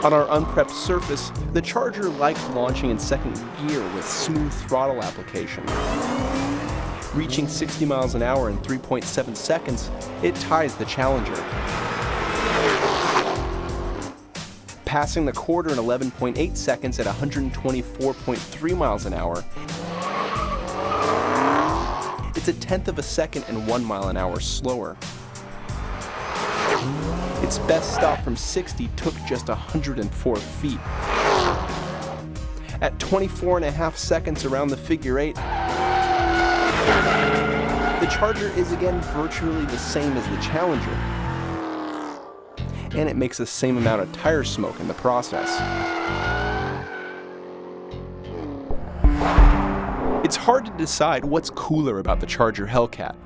On our unprepped surface, the Charger likes launching in second gear with smooth throttle application. Reaching 60 miles an hour in 3.7 seconds, it ties the Challenger. Passing the quarter in 11.8 seconds at 124.3 miles an hour, it's a tenth of a second and 1 mile an hour slower. Its best stop from 60 took just 104 feet. At 24.5 seconds around the figure 8, the Charger is again virtually the same as the Challenger, and it makes the same amount of tire smoke in the process. It's hard to decide what's cooler about the Charger Hellcat.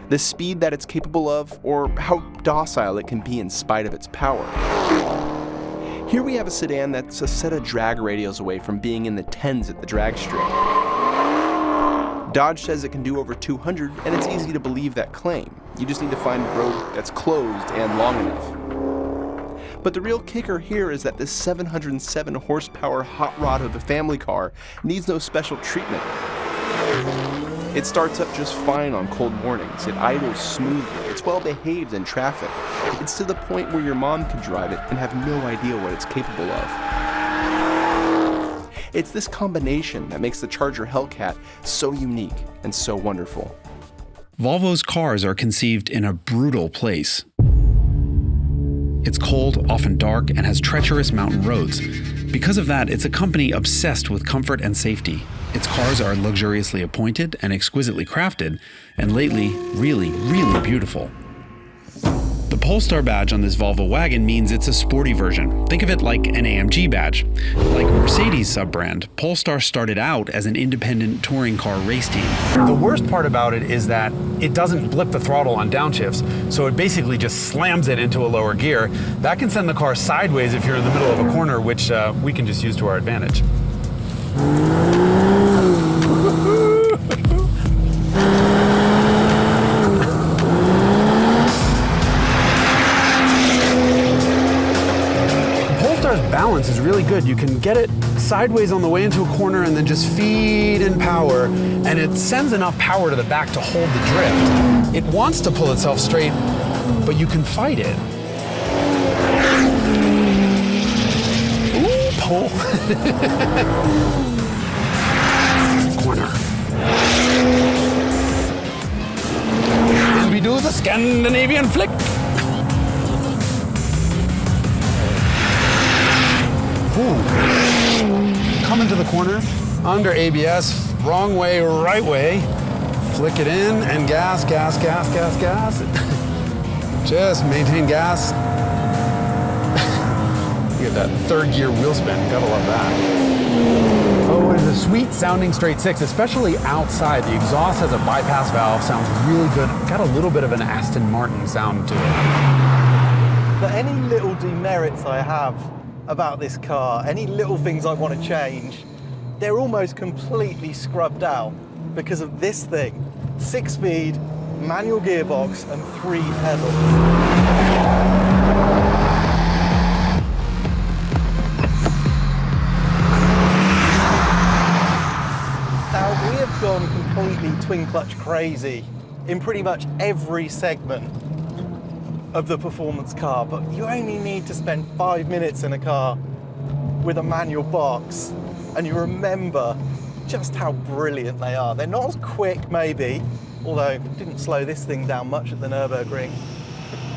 The speed that it's capable of, or how docile it can be in spite of its power. Here we have a sedan that's a set of drag radials away from being in the tens at the drag strip. Dodge says it can do over 200, and it's easy to believe that claim. You just need to find a road that's closed and long enough. But the real kicker here is that this 707 horsepower hot rod of a family car needs no special treatment. It starts up just fine on cold mornings, it idles smoothly, it's well behaved in traffic. It's to the point where your mom can drive it and have no idea what it's capable of. It's this combination that makes the Charger Hellcat so unique and so wonderful. Volvo's cars are conceived in a brutal place. It's cold, often dark, and has treacherous mountain roads. Because of that, it's a company obsessed with comfort and safety. Its cars are luxuriously appointed and exquisitely crafted, and lately, really, really beautiful. The Polestar badge on this Volvo wagon means it's a sporty version. Think of it like an AMG badge. Like Mercedes' sub-brand, Polestar started out as an independent touring car race team. The worst part about it is that it doesn't blip the throttle on downshifts, so it basically just slams it into a lower gear. That can send the car sideways if you're in the middle of a corner, which we can just use to our advantage. Polestar's balance is really good. You can get it sideways on the way into a corner and then just feed in power, and it sends enough power to the back to hold the drift. It wants to pull itself straight, but you can fight it. Ooh, pull. Corner. And we do the Scandinavian flick. Ooh. Come into the corner, under ABS, wrong way, right way. Flick it in and gas, gas, gas, gas, gas. Just maintain gas. You get that third gear wheel spin, gotta love that. Oh, it's a sweet sounding straight six, especially outside. The exhaust has a bypass valve, sounds really good. Got a little bit of an Aston Martin sound to it. But any little demerits I have about this car, any little things I want to change, they're almost completely scrubbed out because of this thing. 6-speed, manual gearbox, and 3 pedals. Now, we have gone completely twin clutch crazy in pretty much every segment of the performance car, but you only need to spend 5 minutes in a car with a manual box and you remember just how brilliant they are. They're not as quick maybe, although didn't slow this thing down much at the Nürburgring,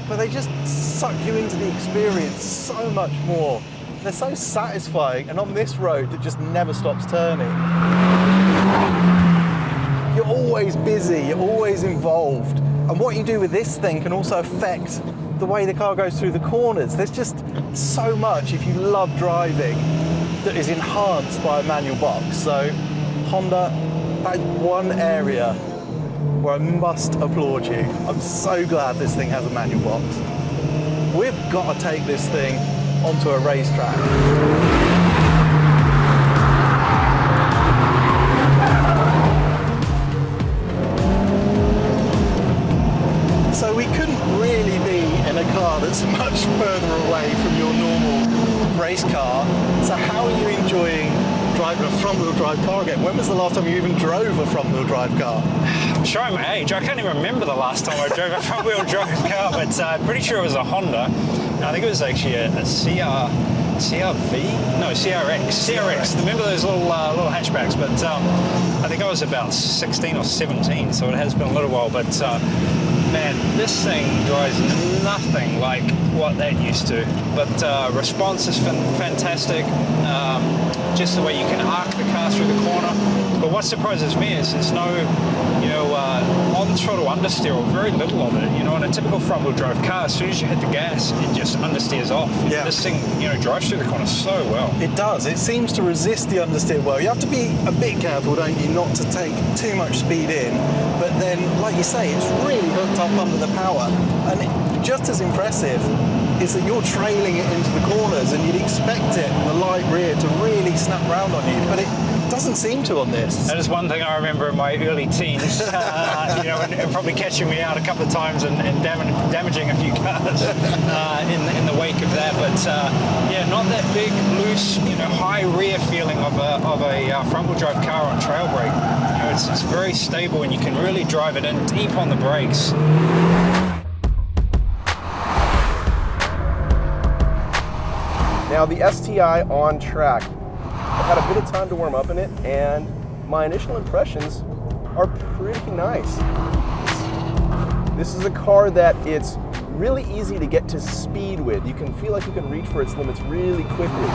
but they just suck you into the experience so much more. They're so satisfying, and on this road that just never stops turning, you're always busy, you're always involved. And what you do with this thing can also affect the way the car goes through the corners. There's just so much, if you love driving, that is enhanced by a manual box. So Honda, that is one area where I must applaud you. I'm so glad this thing has a manual box. We've got to take this thing onto a racetrack. So we couldn't really be in a car that's much further away car. So how are you enjoying driving a front-wheel drive car again? When was the last time you even drove a front-wheel drive car? I'm showing my age. I can't even remember the last time I drove a front-wheel drive car, but I'm pretty sure it was a Honda. I think it was actually a CRV? No, CRX. Remember those little hatchbacks? But I think I was about 16 or 17, so it has been a little while. But man, this thing drives nothing like what that used to. But response is fantastic. Just the way you can arc the car through the corner. But what surprises me is there's no, on throttle understeer, or very little of it. In a typical front-wheel drive car, as soon as you hit the gas, it just understeers off. Yeah. This thing, drives through the corner so well. It does. It seems to resist the understeer well. You have to be a bit careful, don't you, not to take too much speed in. But then, like you say, it's really hooked up under the power. And just as impressive is that you're trailing it into the corners, and you'd expect it, the light rear, to really snap round on you, but it doesn't seem to on this. That is one thing I remember in my early teens, and probably catching me out a couple of times and damaging a few cars in the wake of that. But not that big, loose, high rear feeling of a front-wheel drive car on trail brake. It's very stable, and you can really drive it in deep on the brakes. Now the STI on track, I've had a bit of time to warm up in it, and my initial impressions are pretty nice. This is a car that it's really easy to get to speed with. You can feel like you can reach for its limits really quickly.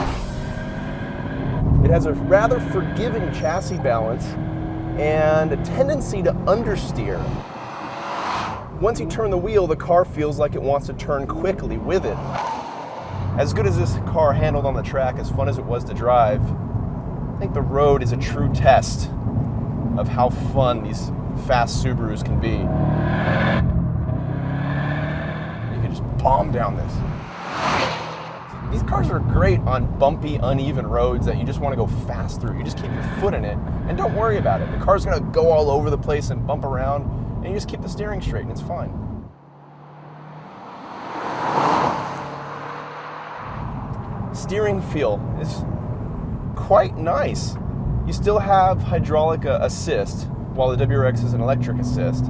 It has a rather forgiving chassis balance and a tendency to understeer. Once you turn the wheel, the car feels like it wants to turn quickly with it. As good as this car handled on the track, as fun as it was to drive, I think the road is a true test of how fun these fast Subarus can be. You can just bomb down this. These cars are great on bumpy, uneven roads that you just want to go fast through. You just keep your foot in it and don't worry about it. The car's going to go all over the place and bump around, and you just keep the steering straight and it's fine. Steering feel is quite nice. You still have hydraulic assist, while the WRX is an electric assist.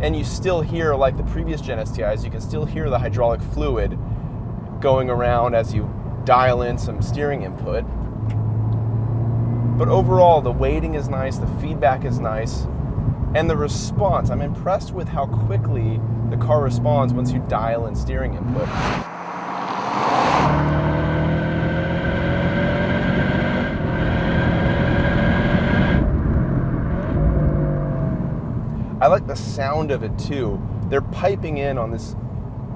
And you still hear, like the previous gen STIs, you can still hear the hydraulic fluid going around as you dial in some steering input. But overall, the weighting is nice, the feedback is nice, and the response, I'm impressed with how quickly the car responds once you dial in steering input. I like the sound of it too. They're piping in on this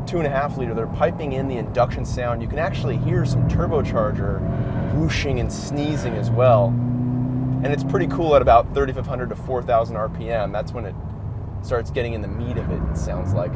2.5 liter, they're piping in the induction sound. You can actually hear some turbocharger whooshing and sneezing as well. And it's pretty cool at about 3,500 to 4,000 RPM. That's when it starts getting in the meat of it, it sounds like.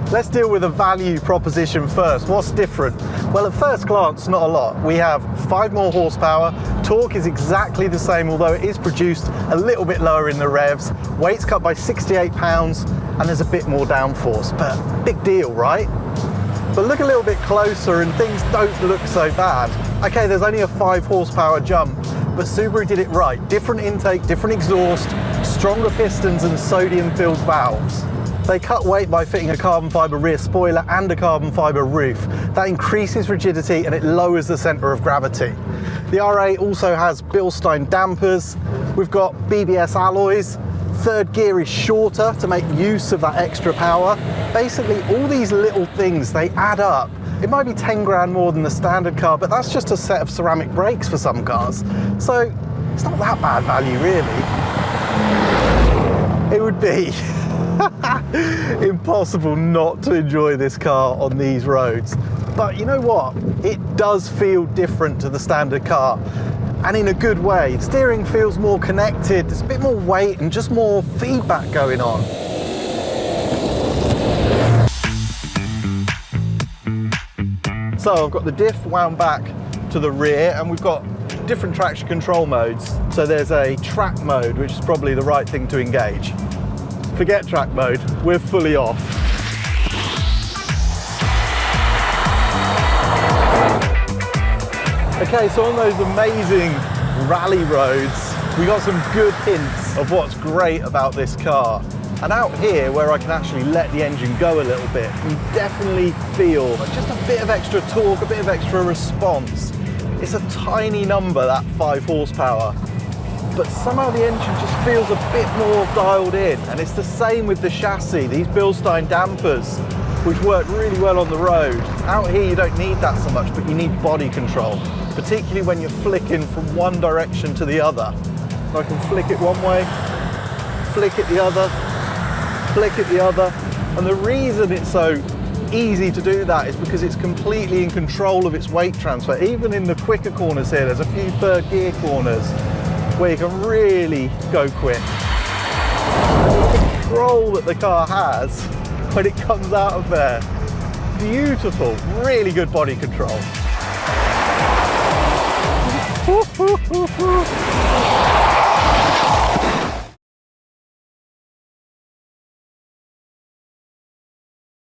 Let's deal with the value proposition first. What's different? Well, at first glance, not a lot. We have 5 more horsepower. Torque is exactly the same, although it is produced a little bit lower in the revs. Weight's cut by 68 pounds, and there's a bit more downforce, but big deal, right? But look a little bit closer and things don't look so bad. Okay, there's only a 5 horsepower jump, but Subaru did it right. Different intake, different exhaust, stronger pistons and sodium-filled valves. They cut weight by fitting a carbon fibre rear spoiler and a carbon fibre roof. That increases rigidity and it lowers the centre of gravity. The R8 also has Bilstein dampers. We've got BBS alloys. Third gear is shorter to make use of that extra power. Basically, all these little things, they add up. It might be 10 grand more than the standard car, but that's just a set of ceramic brakes for some cars. So it's not that bad value, really. It would be impossible not to enjoy this car on these roads. But you know what? It does feel different to the standard car, and in a good way. Steering feels more connected, there's a bit more weight and just more feedback going on. So I've got the diff wound back to the rear, and we've got different traction control modes. So there's a track mode, which is probably the right thing to engage. Forget track mode, we're fully off. Okay, so on those amazing rally roads, we got some good hints of what's great about this car. And out here, where I can actually let the engine go a little bit, you definitely feel just a bit of extra torque, a bit of extra response. It's a tiny number, that 5 horsepower, but somehow the engine just feels a bit more dialed in. And it's the same with the chassis, these Bilstein dampers, which work really well on the road. Out here, you don't need that so much, but you need body control, particularly when you're flicking from one direction to the other. So I can flick it one way, flick it the other, flick it the other. And the reason it's so easy to do that is because it's completely in control of its weight transfer. Even in the quicker corners here, there's a few third gear corners where you can really go quick. And the control that the car has when it comes out of there, beautiful, really good body control.